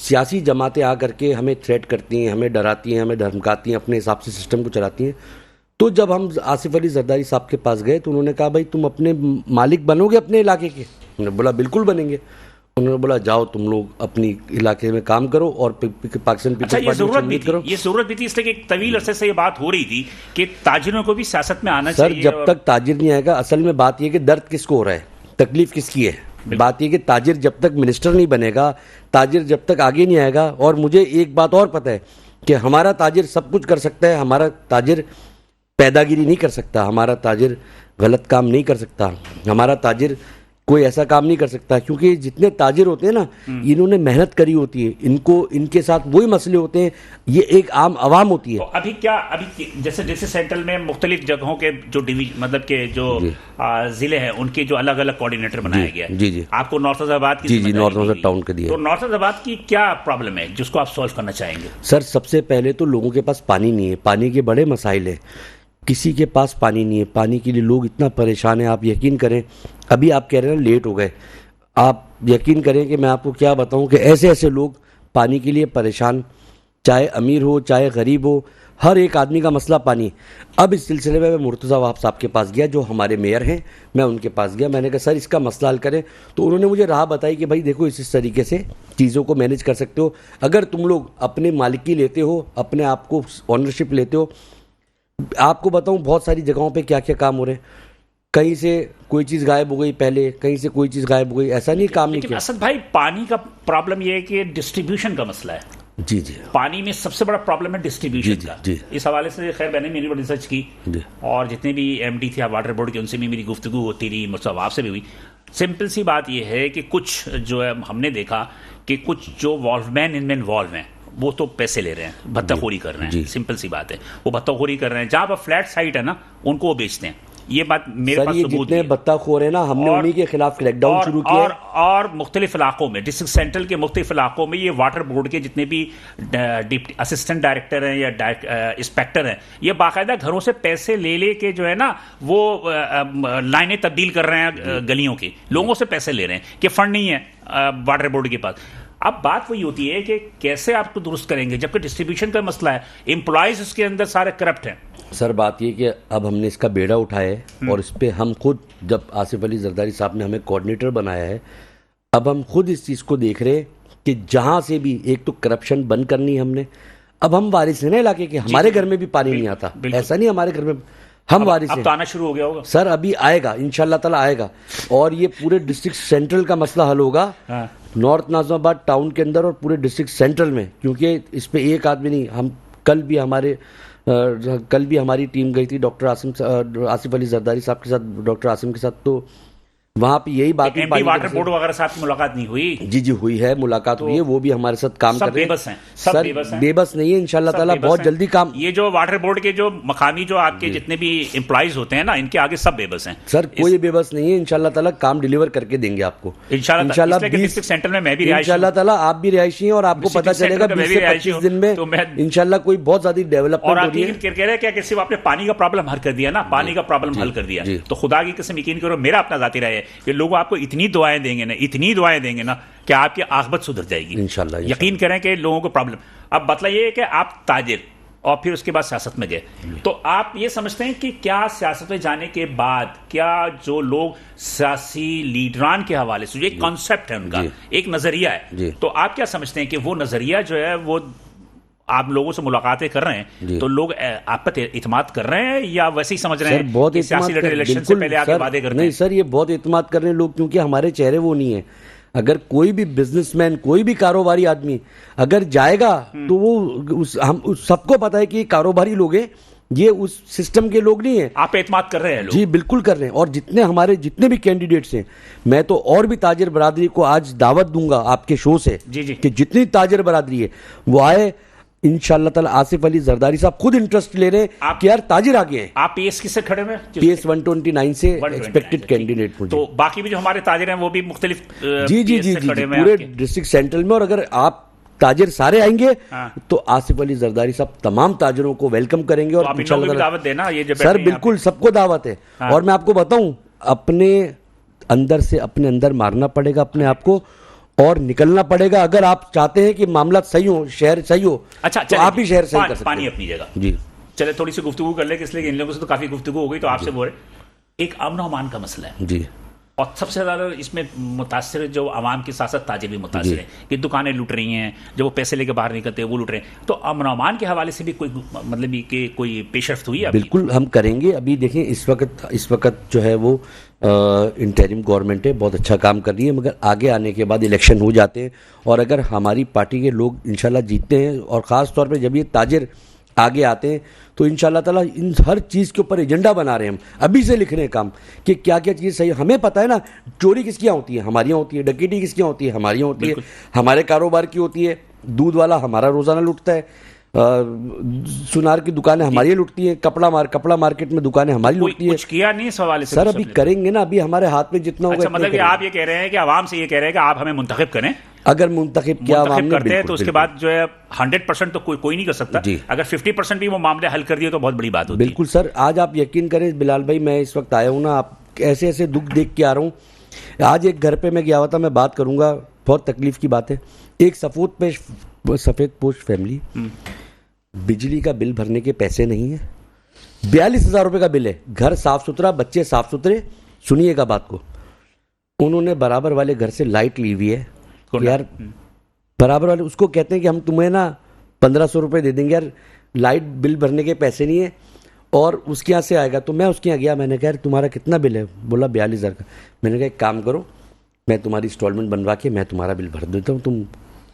سیاسی جماعتیں آ کر کے ہمیں تھریٹ کرتی ہیں, ہمیں ڈراتی ہیں, ہمیں دھمکاتی ہیں, اپنے حساب سے سسٹم کو چلاتی ہیں. تو جب ہم آصف علی زرداری صاحب کے پاس گئے تو انہوں نے کہا بھائی تم اپنے مالک بنو گے اپنے علاقے کے؟ ہم نے بولا بالکل بنیں گے. انہوں نے بولا جاؤ تم لوگ اپنی علاقے میں کام کرو اور پاکستان پیپلز پارٹی میں شمولیت کرو. یہ ضرورت بھی تھی اس لیے کہ ایک طویل عرصے سے یہ بات ہو رہی تھی کہ تاجروں کو بھی سیاست میں آنا چاہیے. سر جب تک تاجر نہیں آئے گا, اصل میں بات یہ کہ درد کس کو ہو رہا ہے, تکلیف کس کی ہے. بات یہ کہ تاجر جب تک منسٹر نہیں بنے گا, تاجر جب تک آگے نہیں آئے گا. اور مجھے ایک بات اور پتہ ہے کہ ہمارا تاجر سب کچھ کر سکتا ہے, ہمارا تاجر پیداگیری نہیں کر سکتا, ہمارا تاجر غلط کام نہیں کر سکتا, ہمارا تاجر کوئی ایسا کام نہیں کر سکتا. کیونکہ جتنے تاجر ہوتے ہیں نا, انہوں نے محنت کری ہوتی ہے, ان کے ساتھ وہی مسئلے ہوتے ہیں, یہ ایک عام عوام ہوتی ہے. ابھی جیسے ڈسٹرکٹ سینٹرل میں مختلف جگہوں کے جو مطلب کہ جو ضلع ہیں ان کے جو الگ الگ کوآرڈینیٹر بنایا گیا ہے. جی آپ کو نارتھ فیض آباد کی نارتھ فیض ٹاؤن کے دیا. تو نارتھ فیض آباد کی کیا پرابلم ہے جس کو آپ سالو کرنا چاہیں گے؟ سر سب سے پہلے تو لوگوں کے پاس پانی نہیں ہے, پانی کے بڑے مسائل ہیں. کسی کے پاس پانی نہیں ہے, پانی کے لیے لوگ اتنا پریشان ہیں. آپ یقین کریں, ابھی آپ کہہ رہے ہیں لیٹ ہو گئے, آپ یقین کریں کہ میں آپ کو کیا بتاؤں کہ ایسے ایسے لوگ پانی کے لیے پریشان, چاہے امیر ہو چاہے غریب ہو, ہر ایک آدمی کا مسئلہ پانی. اب اس سلسلے میں مرتضیٰ وہاب صاحب کے پاس گیا جو ہمارے میئر ہیں, میں ان کے پاس گیا. میں نے کہا سر اس کا مسئلہ حل کریں. تو انہوں نے مجھے راہ بتائی کہ بھائی دیکھو اس طریقے سے چیزوں کو مینیج کر سکتے ہو. اگر تم لوگ اپنے مالکی لیتے ہو, اپنے آپ کو اونرشپ لیتے ہو. آپ کو بتاؤں بہت ساری جگہوں پہ کیا کیا کام ہو رہے ہیں, کہیں سے کوئی چیز غائب ہو گئی پہلے, کہیں سے کوئی چیز غائب ہو گئی, ایسا نہیں کام نہیں کیا. اسد بھائی پانی کا پرابلم یہ ہے کہ ڈسٹریبیوشن کا مسئلہ ہے. جی پانی میں سب سے بڑا پرابلم ہے ڈسٹریبیوشن کا. اس حوالے سے خیر میں نے میری بڑی ریسرچ کی اور جتنے بھی ایم ڈی تھے واٹر بورڈ کے ان سے بھی میری گفتگو ہوتی رہی, مرتضیٰ وہاب سے بھی ہوئی. سمپل سی بات یہ ہے کہ کچھ جو ہے ہم نے دیکھا کہ کچھ جو والو مین ان میں انوالو ہیں وہ تو پیسے لے رہے ہیں, بھتہ خوری کر رہے ہیں. سمپل سی بات ہے, وہ بھتہ خوری کر رہے ہیں. جہاں پر فلیٹ سائٹ ہے نا ان کو وہ بیچتے ہیں. یہ بات میرے پاس ثبوت ہے. بتہ خور ہیں نا, ہم نے انہی کے خلاف کریک ڈاؤن شروع کیا اور مختلف علاقوں میں ڈسٹرکٹ سینٹرل کے مختلف علاقوں میں یہ واٹر بورڈ کے جتنے بھی اسسٹنٹ ڈائریکٹر ہیں یا انسپیکٹر ہیں, یہ باقاعدہ گھروں سے پیسے لے لے کے جو ہے نا وہ لائنیں تبدیل کر رہے ہیں گلیوں کی, لوگوں سے پیسے لے رہے ہیں کہ فنڈ نہیں ہے واٹر بورڈ کے پاس. اب بات وہی ہوتی ہے کہ کیسے آپ کو درست کریں گے جبکہ ڈسٹریبیوشن کا مسئلہ ہے, امپلائیز اس کے اندر سارے کرپٹ ہیں. سر بات یہ کہ اب ہم نے اس کا بیڑا اٹھایا ہے اور اس پہ ہم خود, جب آصف علی زرداری صاحب نے ہمیں کوآرڈینیٹر بنایا ہے, اب ہم خود اس چیز کو دیکھ رہے ہیں کہ جہاں سے بھی ایک تو کرپشن بند کرنی ہے ہم نے. اب ہم وارث ہیں نا علاقے کے, ہمارے گھر میں بھی پانی نہیں آتا, ایسا نہیں ہمارے گھر میں ہم وارث ہیں. اب آنا شروع ہو گیا ہوگا سر, ابھی آئے گا انشاءاللہ تعالیٰ آئے گا. اور یہ پورے ڈسٹرکٹ سینٹرل کا مسئلہ حل ہوگا, نارتھ ناظم آباد ٹاؤن کے اندر اور پورے ڈسٹرکٹ سینٹرل میں. کیونکہ اس پہ ایک آدمی نہیں, ہم کل بھی ہماری ٹیم گئی تھی ڈاکٹر آصف علی زرداری صاحب کے ساتھ, ڈاکٹر عاصم کے ساتھ. تو وہاں پہ یہی بات ایم ڈی واٹر بورڈ وغیرہ صاحب کی ملاقات نہیں ہوئی؟ جی ہوئی ہے, ملاقات ہوئی ہے, وہ بھی ہمارے ساتھ کام کر رہے ہیں. سر بے بس نہیں ہے, انشاءاللہ تعالیٰ بہت جلدی کام. یہ جو واٹر بورڈ کے جو مقامی جو آپ کے جتنے بھی امپلائیز ہوتے ہیں نا, ان کے آگے سب بے بس ہیں. سر کوئی بے بس نہیں ہے, انشاءاللہ تعالیٰ کام ڈیلیور کر کے دیں گے آپ کو انشاءاللہ. ڈسٹرکٹ سینٹر میں بھی انشاءاللہ تعالیٰ آپ بھی رہائشی ہیں اور آپ کو پتہ چلے گا 20 سے 25 دن میں انشاءاللہ کوئی بہت زیادہ ڈیولپمنٹ ہو رہی ہے. اور آپ کہہ رہے ہیں کہ صرف آپ نے پانی کا پرابلم حل کر دیا نا, پانی کا پرابلم حل کر دیا, تو خدا کی قسم یقین کرو, میرا اپنا ذاتی رائے ہے کہ لوگ آپ کو اتنی دعائیں دیں گے نا کہ آپ کی عاقبت سدھر جائے گی انشاءاللہ. یقین کریں کہ لوگوں کو پرابلم. اب مسئلہ یہ ہے کہ آپ تاجر اور پھر اس کے بعد سیاست میں گئے, تو آپ یہ سمجھتے ہیں کہ کیا سیاست میں جانے کے بعد کیا جو لوگ سیاسی لیڈران کے حوالے سے جو ایک کانسیپٹ ہے ان کا, ایک نظریہ ہے, تو آپ کیا سمجھتے ہیں کہ وہ نظریہ جو ہے وہ آپ لوگوں سے ملاقاتیں کر رہے ہیں تو لوگ آپ پر اعتماد کر رہے ہیں یا ویسے ہی سمجھ رہے ہیں کہ سیاسی لیڈر الیکشن سے پہلے آگے وعدے کرتے ہیں؟ نہیں سر, یہ بہت اعتماد کر رہے ہیں لوگ, کیونکہ ہمارے چہرے وہ نہیں ہیں. اگر کوئی بھی بزنس مین, کوئی بھی کاروباری آدمی اگر جائے گا تو وہ ہم سب کو پتا ہے کہ یہ کاروباری لوگ ہیں, یہ اس سسٹم کے لوگ نہیں ہیں. آپ اعتماد کر رہے ہیں لوگ؟ جی بالکل کر رہے ہیں. اور ہمارے جتنے بھی کینڈیڈیٹس ہیں, میں تو اور بھی تاجر برادری کو آج دعوت دوں گا آپ کے شو سے کہ جتنی تاجر برادری ہے وہ آئے. انشاءاللہ تعالیٰ آصف علی زرداری صاحب خود انٹرسٹ لے رہے ہیں کہ یار تاجر آگے ہیں. آپ پی ایس کس سے کھڑے ہوئے؟ پی ایس 129 سے ایکسپیکٹڈ کینڈیڈیٹ. تو باقی بھی جو ہمارے تاجر ہیں وہ بھی مختلف جی پورے ڈسٹرکٹ سینٹرل میں. اور اگر آپ تاجر سارے آئیں گے تو آصف علی زرداری صاحب تمام تاجروں کو ویلکم کریں گے. اور انشاءاللہ دعوت دینا سر, بالکل سب کو دعوت ہے. اور میں آپ کو بتاؤں, اپنے اندر سے اپنے اندر مارنا پڑے گا اپنے آپ کو, اور نکلنا پڑے گا. اگر آپ چاہتے ہیں کہ معاملات صحیح ہو, شہر صحیح ہو, اچھا تو آپ ہی شہر صحیح کر سکتے پانی ہیں. اپنی جگہ. جی چلے تھوڑی سی گفتگو کر لیں, اس لیے ان لوگوں سے تو کافی گفتگو ہو گئی, تو آپ سے بول رہے ایک امن و امان کا مسئلہ ہے, جی. اور سب سے زیادہ اس میں متاثر جو عوام کے ساتھ ساتھ تاجر بھی متاثر ہیں کہ دکانیں لوٹ رہی ہیں, جب وہ پیسے لے کے باہر نکلتے ہیں وہ لوٹ رہے ہیں. تو امن و امان کے حوالے سے بھی کوئی مطلب کہ کوئی پیش رفت ہوئی ہے؟ بالکل ہم کریں گے. ابھی دیکھیں اس وقت جو ہے وہ انٹرم گورنمنٹ ہے, بہت اچھا کام کر رہی ہے, مگر آگے آنے کے بعد الیکشن ہو جاتے ہیں, اور اگر ہماری پارٹی کے لوگ انشاءاللہ جیتتے ہیں, اور خاص طور پہ جب یہ تاجر آگے آتے ہیں, تو انشاءاللہ تعالیٰ ان ہر چیز کے اوپر ایجنڈا بنا رہے ہیں. ہم ابھی سے لکھ رہے ہیں کام کہ کیا کیا چیز صحیح. ہمیں پتہ ہے نا چوری کس کی یہاں ہوتی ہے, ہمارے یہاں ہوتی ہے. ڈکیٹی کس کی یہاں ہوتی ہے, ہمارے یہاں ہوتی ہے. ہمارے کاروبار کی ہوتی ہے. دودھ والا ہمارا روزانہ لوٹتا ہے, سنار کی دکانیں ہماری لوٹتی ہیں, کپڑا مارکیٹ میں دکانیں ہماری لوٹتی ہیں. کچھ کیا نہیں اس حوالے سے سر ابھی کریں گے نا, ابھی ہمارے ہاتھ میں جتنا ہوگا. اچھا, مطلب کہ آپ یہ کہہ رہے ہیں کہ عوام سے یہ کہہ رہے ہیں کہ آپ ہمیں منتخب کریں. اگر منتخب کیا عوام نے کرتے ہیں تو اس کے بعد جو ہے 100% تو کوئی نہیں کر سکتا. اگر 50% بھی وہ معاملے حل کر دیے تو بہت بڑی بات ہوتی ہے. بالکل سر, آج آپ یقین کریں بلال بھائی, میں اس وقت آیا ہوں نا, آپ ایسے ایسے دکھ دیکھ کے آ رہا ہوں. آج ایک گھر پہ میں گیا ہوا تھا, میں بات کروں گا, بہت تکلیف کی بات ہے. ایک سفید پوش فیملی, بجلی کا بل بھرنے کے پیسے نہیں ہیں, 42,000 روپے کا بل ہے. گھر صاف ستھرا, بچے صاف ستھرے. سنیے گا بات کو, انہوں نے برابر والے گھر سے لائٹ لی ہوئی ہے. یار برابر والے اس کو کہتے ہیں کہ ہم تمہیں نا 1,500 روپے دے دیں گے, یار لائٹ بل بھرنے کے پیسے نہیں ہیں, اور اس کے یہاں سے آئے گا. تو میں اس کے یہاں گیا, میں نے کہا یار تمہارا کتنا بل ہے؟ بولا 42,000 کا. میں نے کہا ایک کام کرو, میں تمہاری انسٹالمنٹ بنوا کے میں تمہارا بل بھر دیتا ہوں, تم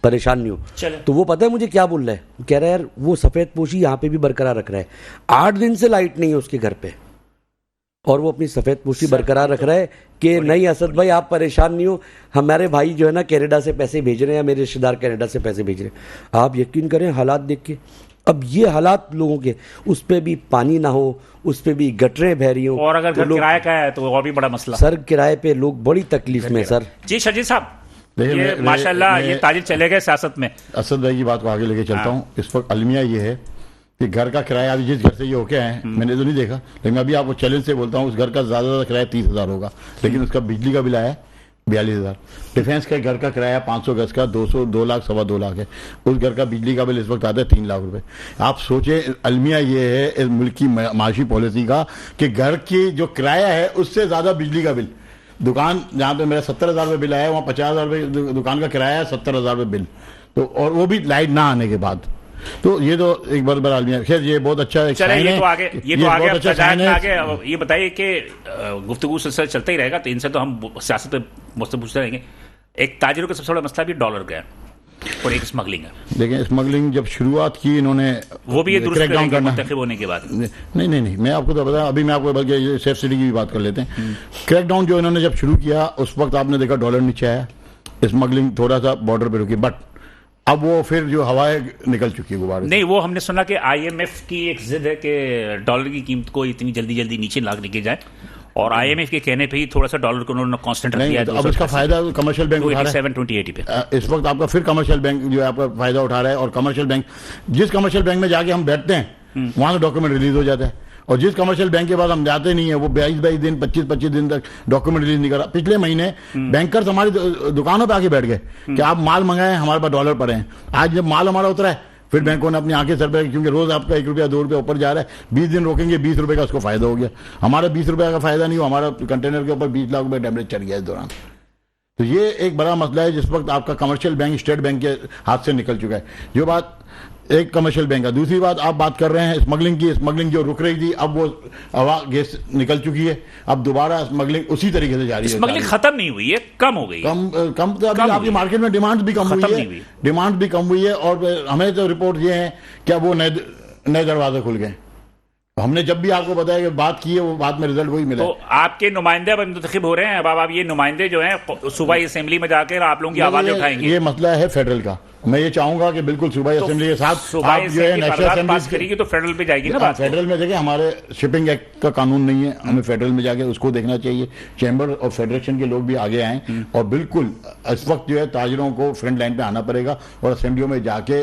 پریشان نہیں ہو. تو وہ پتہ ہے مجھے کیا بول رہا ہے, کہہ رہا ہے یار وہ سفید پوشی یہاں پہ بھی برقرار رکھ رہا ہے, 8 دن سے لائٹ نہیں ہے اس کے گھر پہ, اور وہ اپنی سفید پوشی برقرار رکھ رہا ہے کہ نہیں اسد بھائی آپ پریشان نہیں ہو, ہمارے بھائی جو ہے نا کینیڈا سے پیسے بھیج رہے ہیں, میرے رشتے دار کینیڈا سے پیسے بھیج رہے ہیں. آپ یقین کریں حالات دیکھ کے, اب یہ حالات لوگوں کے, اس پہ بھی پانی نہ ہو, اس پہ بھی گٹریں بہ رہی ہوں, اور اگر کرایہ کا ہے تو اور بھی بڑا مسئلہ. سر کرائے پہ لوگ بڑی تکلیف میں. سر جی شجی صاحب, یہ ماشاءاللہ یہ تاجر چلے گئے سیاست میں. اسد بھائی کی بات کو آگے لے کے چلتا ہوں. اس وقت المیہ یہ ہے کہ گھر کا کرایہ ابھی جس گھر سے یہ ہو کے آئے ہیں, میں نے تو نہیں دیکھا, لیکن ابھی آپ کو چیلنج سے بولتا ہوں, اس گھر کا زیادہ کرایہ 30,000 ہوگا, لیکن اس کا بجلی کا بل آیا 42,000. ڈیفینس کا گھر کا کرایہ 500 گز کا 2 لاکھ 2.25 لاکھ ہے. اس گھر کا بجلی کا بل اس وقت آتا ہے 3 لاکھ روپے. آپ سوچیں المیہ یہ ہے اس ملک کی معاشی پالیسی کا کہ گھر کی جو کرایہ ہے اس سے زیادہ بجلی کا بل. دکان جہاں پہ میرا 70,000 روپے بل آیا, وہاں 50,000 روپے دکان کا کرایہ ہے, 70,000 روپے بل, تو اور وہ بھی لائٹ نہ آنے کے بعد. تو یہ تو ایک بار بڑا المیہ. خیر یہ بہت اچھا ہے. یہ بتائیے کہ گفتگو سلسلہ چلتا ہی رہے گا, تو ان سے تو ہم سیاست پہ مجھ سے پوچھتے رہیں گے. ایک تاجروں کا سب سے بڑا مسئلہ بھی ڈالر کا ہے, اور ایک اسمگلنگ ہے. لیکن اسمگلنگ جب شروعات کی انہوں نے, وہ بھی یہ درست کریں گے منتخب ہونے کے بعد. نہیں, میں آپ کو تو بتایا, ابھی میں آپ کو بلکہ سیف سٹی کی بھی بات کر لیتے ہیں. کریک ڈاؤن جو انہوں نے جب شروع کیا, اس وقت آپ نے دیکھا ڈالر نیچے آیا, اسمگلنگ تھوڑا سا بارڈر پہ رکی, بٹ اب وہ پھر جو ہوائیں نکل چکی ہے غبارے. نہیں, وہ ہم نے سنا کہ IMF کی ایک ضد ہے کہ ڈالر کی قیمت کو اتنی جلدی نیچے لا کے جائے, اور IMF کے کہنے پہ ہی تھوڑا سا ڈالر کو انہوں نے کانسٹنٹ رکھ دیا ہے. اب اس کا فائدہ کمرشل بینک اٹھا رہا ہے 27-28 پہ. اس وقت آپ کا پھر کمرشل بینک جو ہے آپ کا فائدہ اٹھا رہا ہے, اور کمرشل بینک, جس کمرشل بینک میں جا کے ہم بیٹھتے ہیں وہاں سے ڈاکومنٹ ریلیز ہو جاتا ہے, اور جس کمرشل بینک کے بعد ہم جاتے نہیں ہیں وہ 22 دن 25 دن تک ڈاکومنٹ ریلیز نہیں کرا. پچھلے مہینے بینکرز ہماری دکانوں پہ آ کے بیٹھ گئے کہ آپ مال منگائیں, ہمارے پاس ڈالر پڑے ہیں. آج جب مال ہمارا اترا ہے, پھر بینکوں نے اپنی آنکھیں سر پہ, کیونکہ روز آپ کا 1 روپیہ 2 روپیہ اوپر جا رہا ہے, 20 دن روکیں گے 20 روپے کا اس کو فائدہ ہو گیا. ہمارا 20 روپے کا فائدہ نہیں ہوا, ہمارا کنٹینر کے اوپر 20 لاکھ روپے ڈیمیج چڑھ گیا اس دوران. تو یہ ایک بڑا مسئلہ ہے جس وقت آپ کا کمرشل بینک اسٹیٹ بینک کے ہاتھ سے نکل چکا ہے. جو بات ایک کمرشل بینک کا. دوسری بات آپ بات کر رہے ہیں اسمگلنگ کی. اسمگلنگ جو رک رہی تھی اب وہ ہوا گیس نکل چکی ہے, اب دوبارہ اسمگلنگ اسی طریقے سے جاری ہے. اسمگلنگ ختم نہیں ہوئی ہے, کم ہو گئی, کم تو ابھی آپ کی مارکیٹ میں ڈیمانڈ بھی کم ہوئی ہے, اور ہمیں تو رپورٹ یہ ہے کہ اب وہ نئے دروازے کھل گئے. ہم نے جب بھی آپ کو بتایا کہ بات کی ہے, وہ بات میں رزلٹ وہی ملا. تو آپ کے نمائندے اب منتخب ہو رہے ہیں, اب آپ یہ نمائندے جو ہیں صوبائی اسمبلی میں جا کر آپ لوگوں کی آوازیں اٹھائیں گے. یہ مسئلہ ہے فیڈرل کا. میں یہ چاہوں گا کہ بالکل صوبائی اسمبلی کے ساتھ صوبائی اسمبلی پاس کرے گی تو فیڈرل پہ جائے گی نا. فیڈرل میں دیکھیں, ہمارے شپنگ ایکٹ کا قانون نہیں ہے, ہمیں فیڈرل میں جا کے اس کو دیکھنا چاہیے. چیمبر اور فیڈریشن کے لوگ بھی آگے آئیں, اور بالکل اس وقت جو ہے تاجروں کو فرنٹ لائن پہ آنا پڑے گا, اور اسمبلیوں میں جا کے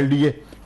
LDA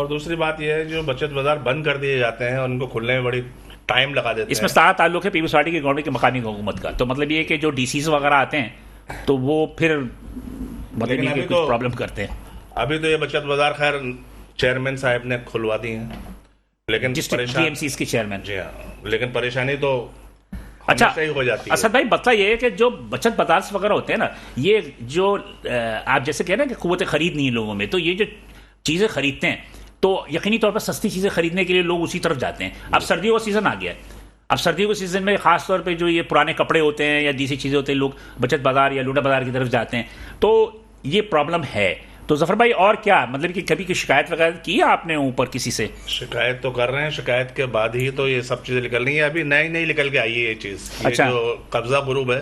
اور دوسری بات یہ ہے جو بچت بازار بند کر دیے جاتے ہیں ان کو کھلنے میں بڑی ٹائم لگا دیتے اس میں ہیں. سارا تعلق ہے پیپلز پارٹی کی گورنمنٹ کی مقامی حکومت کا. تو مطلب یہ کہ جو ڈی سیز وغیرہ آتے ہیں تو وہ پھر مطلب یہ کہ کچھ پرابلم کرتے ہیں. ابھی تو یہ بچت بازار خیر چیئرمین صاحب نے کھلوا دی ہیں, لیکن ڈی ایم سیز کے چیئرمین. جی ہاں, لیکن پریشانی تو اچھا صحیح ہو جاتی ہے. اسد بھائی مسئلہ یہ ہے کہ جو بچت بازار وغیرہ ہوتے ہیں نا, یہ جو آپ جیسے کہہ رہے ہیں کہ قوت خرید نہیں ہے لوگوں میں, تو یہ جو چیزیں خریدتے ہیں تو یقینی طور پر سستی چیزیں خریدنے کے لیے لوگ اسی طرف جاتے ہیں. اب سردیوں کا سیزن آ گیا ہے, اب سردیوں کے سیزن میں خاص طور پہ جو یہ پرانے کپڑے ہوتے ہیں یا دیسی چیزیں ہوتے ہیں لوگ بچت بازار یا لوٹا بازار کی طرف جاتے ہیں, تو یہ پرابلم ہے. تو ظفر بھائی اور کیا مطلب کہ کبھی کی شکایت وغیرہ کی ہے آپ نے اوپر کسی سے؟ شکایت تو کر رہے ہیں, شکایت کے بعد ہی تو یہ سب چیزیں نکل رہی ہیں. ابھی نئی نکل کے آئی ہے یہ چیز. اچھا, جو قبضہ گروپ ہے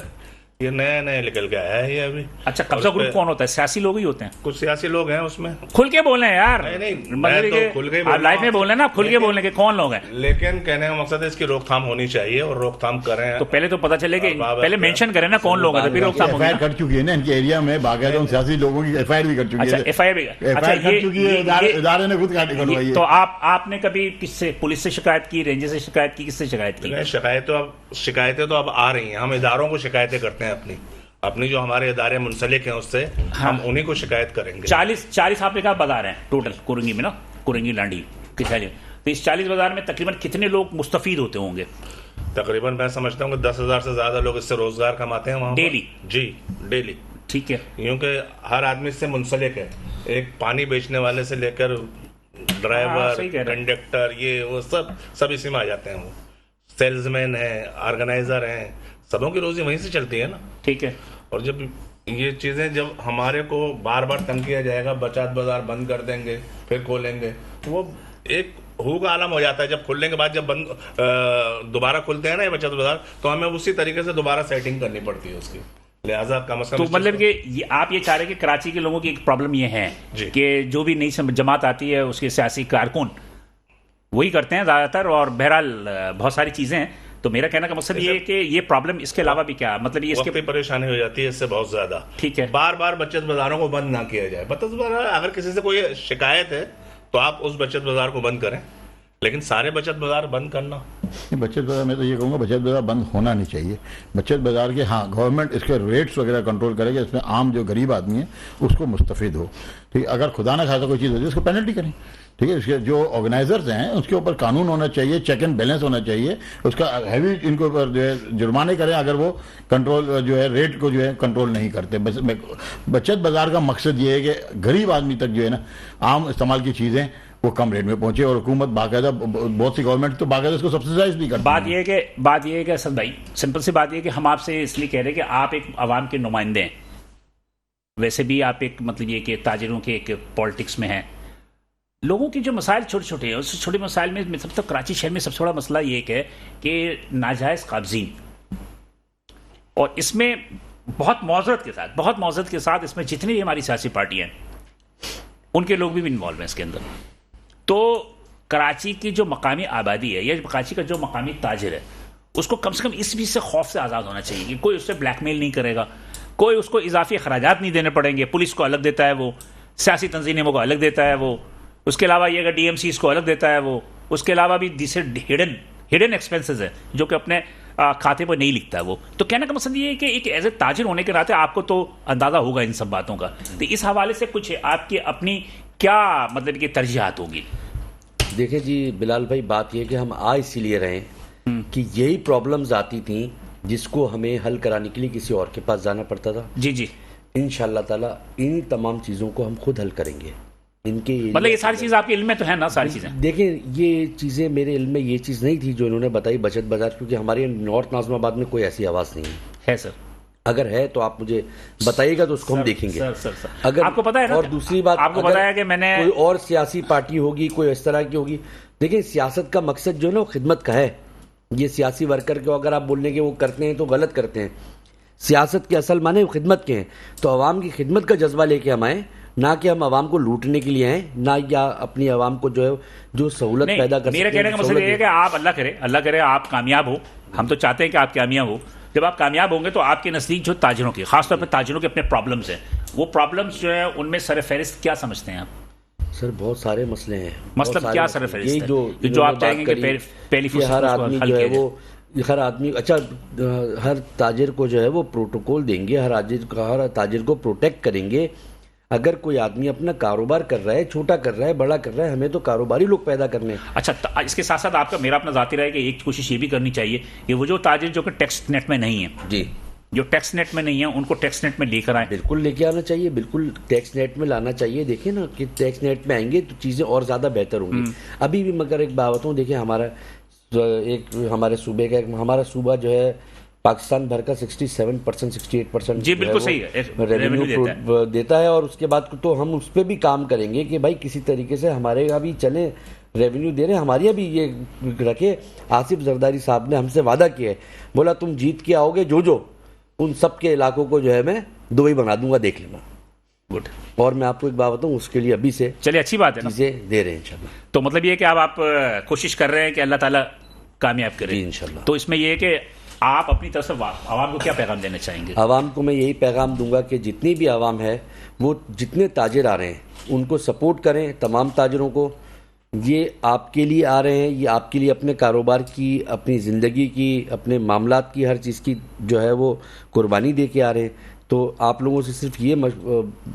یہ نیا نکل کے آیا ہے یہ ابھی. اچھا, قبضہ گروپ کون ہوتا ہے؟ سیاسی لوگ ہی ہوتے ہیں؟ کچھ سیاسی لوگ ہیں اس میں. کھل کے بولیں یار, نہیں آپ لائف میں بولیں نا, کھل کے بولنے کے کون لوگ ہیں. لیکن کہنے کا مقصد ہے اس کی روک تھام ہونی چاہیے اور روک تھام کریں. تو پہلے تو پتا چلے کہ پہلے مینشن کریں نا کون لوگ ہیں, پھر روک تھام ہوگی. کر چکی ہے نا ان کے ایریا میں, باقاعدہ سیاسی لوگوں کی ایف آئی آر بھی کر چکی ہے. اچھا, ایف آئی آر کر چکی ہے, ادارے نے خود کروائی ہے. تو آپ نے کبھی کس سے, پولیس سے شکایت کی, رینجر سے شکایت کی, کس سے شکایت کی؟ شکایتیں تو اب آ رہی ہیں. ہم اداروں کو شکایتیں کرتے ہیں, اپنی جو ہمارے ادارے منسلک ہیں اس سے ہم انہی کو شکایت کریں گے. 40 آپ نے کہا بازار ہیں ٹوٹل کورنگی میں نا, کورنگی لانڈی کے خیال میں, تو اس 40 بازار میں تقریباً کتنے لوگ مستفید ہوتے ہوں گے؟ تقریباً میں سمجھتا ہوں کہ 10,000 سے زیادہ لوگ اس سے روزگار کماتے ہیں وہاں ڈیلی. جی ڈیلی. ٹھیک ہے, کیونکہ ہر آدمی سے منسلک ہے, ایک پانی بیچنے والے سے لے کر ڈرائیور, کنڈکٹر, یہ وہ سب اسی میں آ جاتے ہیں. وہ سیلز مین ہیں, آرگنائزر ہیں, سبوں کی روزی وہیں سے چلتی ہے نا. ٹھیک ہے. اور جب یہ چیزیں جب ہمارے کو بار بار تنگ کیا جائے گا, بچت بازار بند کر دیں گے پھر کھولیں گے, وہ ایک ہو کا عالم ہو جاتا ہے. جب کھلنے کے بعد جب دوبارہ کھلتے ہیں نا یہ بچت بازار, تو ہمیں اسی طریقے سے دوبارہ سیٹنگ کرنی پڑتی ہے اس کی. لہٰذا کم از کم تو مطلب کہ آپ یہ چاہ رہے ہیں کہ کراچی کے لوگوں کی ایک پرابلم یہ ہے کہ جو بھی نئی جماعت آتی ہے اس کے سیاسی کارکن وہی کرتے ہیں زیادہ تر, اور بہرحال بہت ساری چیزیں ہیں. تو میرا کہنا کا مقصد یہ ہے کہ یہ پرابلم اس کے علاوہ بھی کیا مطلب یہ اس کے پریشانی ہو جاتی ہے اس سے بہت زیادہ. ٹھیک ہے, بار بار بچت بازاروں کو بند نہ کیا جائے. بچت بازار اگر کسی سے کوئی شکایت ہے تو آپ اس بچت بازار کو بند کریں, لیکن سارے بچت بازار بند کرنا. بچت بازار میں تو یہ کہوں گا بچت بازار بند ہونا نہیں چاہیے. بچت بازار کے ہاں گورنمنٹ اس کے ریٹس وغیرہ کنٹرول کرے گا, اس میں عام جو غریب آدمی ہے اس کو مستفید ہو. ٹھیک ہے, اگر خدا نہ خاصا کوئی چیز ہوتی ہے اس کو پینلٹی کریں. ٹھیک ہے, اس کے جو آرگنائزرز ہیں اس کے اوپر قانون ہونا چاہیے, چیک اینڈ بیلنس ہونا چاہیے, اس کا ہیوی ان کے اوپر جو ہے جرمانے کریں اگر وہ کنٹرول جو ہے ریٹ کو جو ہے کنٹرول نہیں کرتے. بچت بازار کا مقصد یہ ہے کہ غریب آدمی تک جو ہے نا عام استعمال کی چیزیں وہ کم ریٹ میں پہنچے, اور حکومت باقاعدہ بہت سی گورنمنٹ تو باقاعدہ اس کو سبسیڈائز بھی کرتی ہے. بات یہ ہے کہ اسد بھائی سمپل سی بات یہ ہے کہ ہم آپ سے اس لیے کہہ رہے ہیں کہ آپ ایک عوام کے نمائندے ہیں, ویسے بھی آپ ایک مطلب یہ کہ تاجروں کے ایک پالیٹکس میں ہیں. لوگوں کے جو مسائل چھوٹے چھوٹے ہیں اس چھوٹے مسائل میں سب تک کراچی شہر میں سب سے بڑا مسئلہ یہ ہے کہ ناجائز قابضین, اور اس میں بہت معذرت کے ساتھ اس میں جتنی بھی ہماری سیاسی پارٹیاں ہیں ان کے لوگ بھی انوالو ہیں اس کے اندر. تو کراچی کی جو مقامی آبادی ہے یا کراچی کا جو مقامی تاجر ہے اس کو کم سے کم اس چیز سے خوف سے آزاد ہونا چاہیے کہ کوئی اس سے بلیک میل نہیں کرے گا, کوئی اس کو اضافی اخراجات نہیں دینے پڑیں گے. پولیس کو الگ دیتا ہے وہ, سیاسی تنظیموں کو الگ دیتا ہے وہ, اس کے علاوہ یہ اگر ڈی ایم سیز کو الگ دیتا ہے وہ, اس کے علاوہ بھی جسے ہڈن ایکسپینسز ہے جو کہ اپنے کھاتے پر نہیں لکھتا ہے وہ. تو کہنے کا مقصد یہ ہے کہ ایک ایز اے تاجر ہونے کے ناطے آپ کو تو اندازہ ہوگا ان سب باتوں کا. تو اس حوالے سے کچھ آپ کی اپنی کیا مطلب کہ ترجیحات ہوگی؟ دیکھیں جی بلال بھائی, بات یہ کہ ہم اسی لیے رہے کہ یہی پرابلمز آتی تھیں جس کو ہمیں حل کرانے کے لیے کسی اور کے پاس جانا پڑتا تھا. جی انشاءاللہ تعالی ان تمام چیزوں کو ہم خود حل کریں گے. ان کے مطلب یہ ساری چیز آپ کے علم میں تو ہے نا ساری چیزیں؟ دیکھیں یہ چیزیں میرے علم میں یہ چیز نہیں تھی جو انہوں نے بتائی بچت بازار, کیونکہ ہمارے نارتھ ناظم آباد میں کوئی ایسی آواز نہیں ہے. سر اگر ہے تو آپ مجھے بتائیے گا تو اس کو ہم دیکھیں گے. اگر آپ کو پتا ہے نا, اور دوسری بات آپ کو پتا ہے کہ میں نے کوئی اور سیاسی پارٹی ہوگی کوئی اس طرح کی ہوگی, دیکھیں سیاست کا مقصد جو ہے نا وہ خدمت کا ہے. یہ سیاسی ورکر کو اگر آپ بولنے کے وہ کرتے ہیں تو غلط کرتے ہیں. سیاست کے اصل معنی خدمت کے ہیں, تو عوام کی خدمت کا جذبہ لے کے ہم آئیں, نہ کہ ہم عوام کو لوٹنے کے لیے آئیں, نہ یا اپنی عوام کو جو ہے جو سہولت پیدا کر سکتے ہیں. میرا کہنے کا مطلب یہ ہے کہ آپ اللہ کرے آپ کامیاب ہو, ہم تو چاہتے ہیں کہ آپ کامیاب ہو. جب آپ کامیاب ہوں گے تو آپ کے نزدیک جو تاجروں کے, خاص طور پہ تاجروں کے اپنے پرابلمز ہیں, وہ پرابلمز جو ہیں ان میں سر فہرست کیا سمجھتے ہیں آپ؟ سر بہت سارے مسئلے ہیں. مطلب کیا سر یہ جو آپ چاہیں گے کہ پہلی فرصت ہر آدمی جو ہے وہ ہر آدمی اچھا ہر تاجر کو جو ہے وہ پروٹوکول دیں گے, ہر تاجر کو پروٹیکٹ کریں گے. اگر کوئی آدمی اپنا کاروبار کر رہا ہے, چھوٹا کر رہا ہے, بڑا کر رہا ہے, ہمیں تو کاروباری لوگ پیدا کرنے ہیں. اچھا اس کے ساتھ ساتھ آپ کا میرا اپنا ذاتی رائے کہ ایک کوشش یہ بھی کرنی چاہیے کہ وہ جو تاجر جو کہ ٹیکس نیٹ میں نہیں ہیں, جی جو ٹیکس نیٹ میں نہیں ہیں, ان کو ٹیکس نیٹ میں لے کر آئیں. بالکل لے کے آنا چاہیے, بالکل ٹیکس نیٹ میں لانا چاہیے. دیکھیں نا کہ ٹیکس نیٹ میں آئیں گے تو چیزیں اور زیادہ بہتر ہوں گی. ابھی بھی مگر ایک بات ہوں, دیکھیں ہمارے صوبے کا ہمارا صوبہ جو ہے پاکستان بھر کا 67% 68% جی بالکل صحیح ہے, ریونیو دیتا ہے. اور اس کے بعد تو ہم اس پہ بھی کام کریں گے کہ بھائی کسی طریقے سے ہمارے یہاں بھی چلے, ریونیو دے رہے ہیں, ہمارے یہاں بھی یہ رکھے. آصف زرداری صاحب نے ہم سے وعدہ کیا ہے, بولا تم جیت کے آؤ گے جو ان سب کے علاقوں کو جو ہے میں دبئی بنا دوں گا, دیکھ لینا. گڈ. اور میں آپ کو ایک بات بتاؤں, اس کے لیے ابھی سے چلیے اچھی بات ہے, چیزیں دے رہے ہیں انشاءاللہ. تو مطلب یہ کہ آپ کوشش کر رہے ہیں کہ اللہ تعالیٰ کامیاب کرے. جی انشاءاللہ. تو اس میں یہ ہے کہ آپ اپنی طرف سے عوام کو کیا پیغام دینا چاہیں گے؟ عوام کو میں یہی پیغام دوں گا کہ جتنی بھی عوام ہے وہ جتنے تاجر آ رہے ہیں ان کو سپورٹ کریں. تمام تاجروں کو, یہ آپ کے لیے آ رہے ہیں, یہ آپ کے لیے اپنے کاروبار کی, اپنی زندگی کی, اپنے معاملات کی, ہر چیز کی جو ہے وہ قربانی دے کے آ رہے ہیں. تو آپ لوگوں سے صرف یہ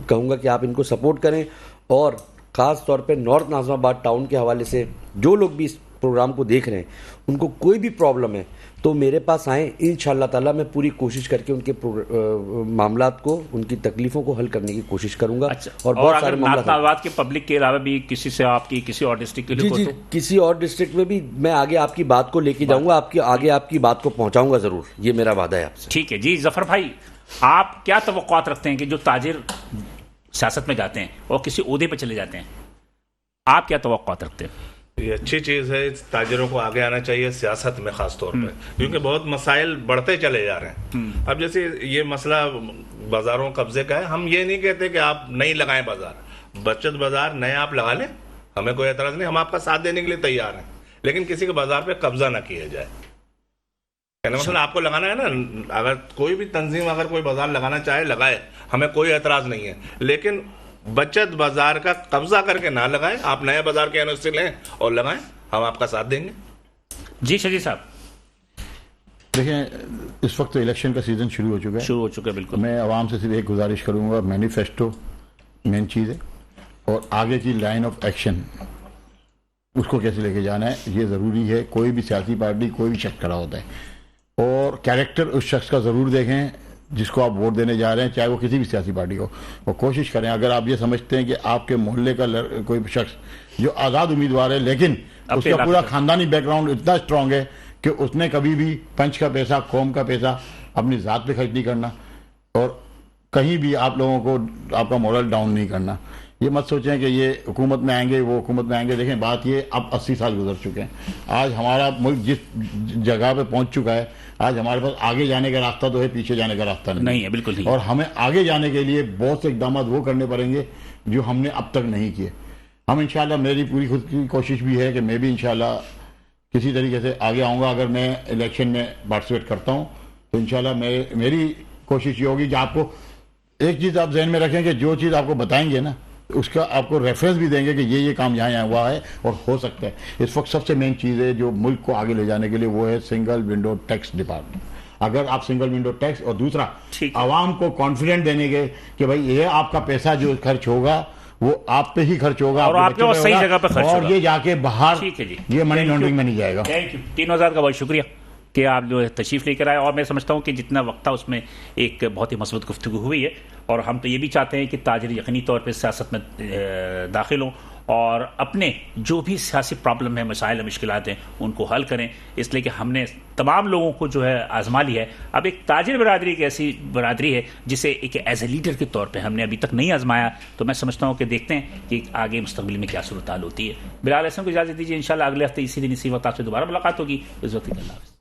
کہوں گا کہ آپ ان کو سپورٹ کریں. اور خاص طور پہ نارتھ ناظم آباد ٹاؤن کے حوالے سے جو لوگ بھی اس پروگرام کو دیکھ رہے ہیں, ان کو کوئی بھی پرابلم ہے تو میرے پاس آئیں. انشاءاللہ تعالیٰ میں پوری کوشش کر کے ان کے معاملات کو, ان کی تکلیفوں کو حل کرنے کی کوشش کروں گا. اور بہت سارے نارتھ آباد کے پبلک کے علاوہ بھی کسی سے آپ کی کسی اور ڈسٹرکٹ کے لیے, جی کسی اور ڈسٹرکٹ میں بھی میں آگے آپ کی بات کو لے کے جاؤں گا, آگے آپ کی بات کو پہنچاؤں گا ضرور. یہ میرا وعدہ ہے آپ سے. ٹھیک ہے جی. ظفر بھائی, آپ کیا توقعات رکھتے ہیں کہ جو تاجر سیاست میں جاتے ہیں اور کسی عہدے پہ چلے جاتے ہیں, آپ کیا توقعات رکھتے ہیں؟ یہ اچھی چیز ہے, تاجروں کو آگے آنا چاہیے سیاست میں خاص طور پہ, کیونکہ بہت مسائل بڑھتے چلے جا رہے ہیں. اب جیسے یہ مسئلہ بازاروں قبضے کا ہے, ہم یہ نہیں کہتے کہ آپ نہیں لگائیں بازار, بچت بازار نئے آپ لگا لیں, ہمیں کوئی اعتراض نہیں, ہم آپ کا ساتھ دینے کے لیے تیار ہیں, لیکن کسی کے بازار پہ قبضہ نہ کیا جائے. مثلا آپ کو لگانا ہے نا, اگر کوئی بھی تنظیم اگر کوئی بازار لگانا چاہے لگائے, ہمیں کوئی اعتراض نہیں ہے, لیکن بچت بازار کا قبضہ کر کے نہ لگائیں. آپ نئے بازار کے انوسٹی لیں اور لگائیں, ہم آپ کا ساتھ دیں گے. جی شجی صاحب. دیکھیں اس وقت تو الیکشن کا سیزن شروع ہو چکا ہے, بالکل. میں عوام سے صرف ایک گزارش کروں گا, مینیفیسٹو مین چیز ہے, اور آگے کی لائن آف ایکشن اس کو کیسے لے کے جانا ہے یہ ضروری ہے. کوئی بھی سیاسی پارٹی کوئی بھی شخص کھڑا ہوتا ہے, اور کیریکٹر اس شخص کا ضرور دیکھیں جس کو آپ ووٹ دینے جا رہے ہیں, چاہے وہ کسی بھی سیاسی پارٹی ہو. وہ کوشش کریں, اگر آپ یہ سمجھتے ہیں کہ آپ کے محلے کا کوئی شخص جو آزاد امیدوار ہے لیکن اس کا پورا خاندانی بیک گراؤنڈ اتنا اسٹرانگ ہے کہ اس نے کبھی بھی پنچ کا پیسہ, قوم کا پیسہ اپنی ذات پہ خرچ نہیں کرنا, اور کہیں بھی آپ لوگوں کو آپ کا مورل ڈاؤن نہیں کرنا. یہ مت سوچیں کہ یہ حکومت میں آئیں گے, وہ حکومت میں آئیں گے. دیکھیں بات یہ, اب 80 سال گزر چکے ہیں, آج ہمارا ملک جس جگہ پہ پہنچ چکا ہے, آج ہمارے پاس آگے جانے کا راستہ تو ہے, پیچھے جانے کا راستہ نہیں ہے. بالکل نہیں. اور ہمیں آگے جانے کے لیے بہت سے اقدامات وہ کرنے پڑیں گے جو ہم نے اب تک نہیں کیے. ہم انشاءاللہ, میری پوری خود کی کوشش بھی ہے کہ میں بھی انشاءاللہ کسی طریقے سے آگے آؤں گا. اگر میں الیکشن میں پارٹیسپیٹ کرتا ہوں تو انشاءاللہ میری کوشش یہ ہوگی کہ آپ کو ایک چیز آپ ذہن میں رکھیں کہ جو چیز آپ کو بتائیں گے نا اس کا آپ کو ریفرنس بھی دیں گے کہ یہ کام یہاں ہوا ہے اور ہو سکتا ہے. اس وقت سب سے مین چیز ہے جو ملک کو آگے لے جانے کے لیے, وہ ہے سنگل ونڈو ٹیکس ڈپارٹمنٹ. اگر آپ سنگل ونڈو ٹیکس, اور دوسرا عوام کو کانفیڈنٹ دینے کے کہ بھائی یہ آپ کا پیسہ جو خرچ ہوگا وہ آپ پہ ہی خرچ ہوگا, اور آپ کے صحیح جگہ پہ خرچ ہوگا, اور یہ جا کے باہر یہ منی لانڈرنگ میں نہیں جائے گا. Thank you. تینوں حضرات کا بہت شکریہ کہ آپ جو ہے تشریف لے کر آئے, اور میں سمجھتا ہوں کہ جتنا وقت تھا اس میں ایک بہت ہی مثبت گفتگو ہوئی ہے. اور ہم تو یہ بھی چاہتے ہیں کہ تاجر یقینی طور پہ سیاست میں داخل ہوں اور اپنے جو بھی سیاسی پرابلم ہے, مسائل ہیں, مشکلات ہیں, ان کو حل کریں. اس لیے کہ ہم نے تمام لوگوں کو جو ہے آزما لیا ہے. اب ایک تاجر برادری ایک ایسی برادری ہے جسے ایک ایز اے لیڈر کے طور پہ ہم نے ابھی تک نہیں آزمایا. تو میں سمجھتا ہوں کہ دیکھتے ہیں کہ آگے مستقبل میں کیا صورتحال ہوتی ہے. بلال احسن کو اجازت دیجیے, انشاءاللہ اگلے ہفتے اسی دن اسی وقت آپ سے دوبارہ ملاقات ہوگی. اس وقت اللہ حافظ.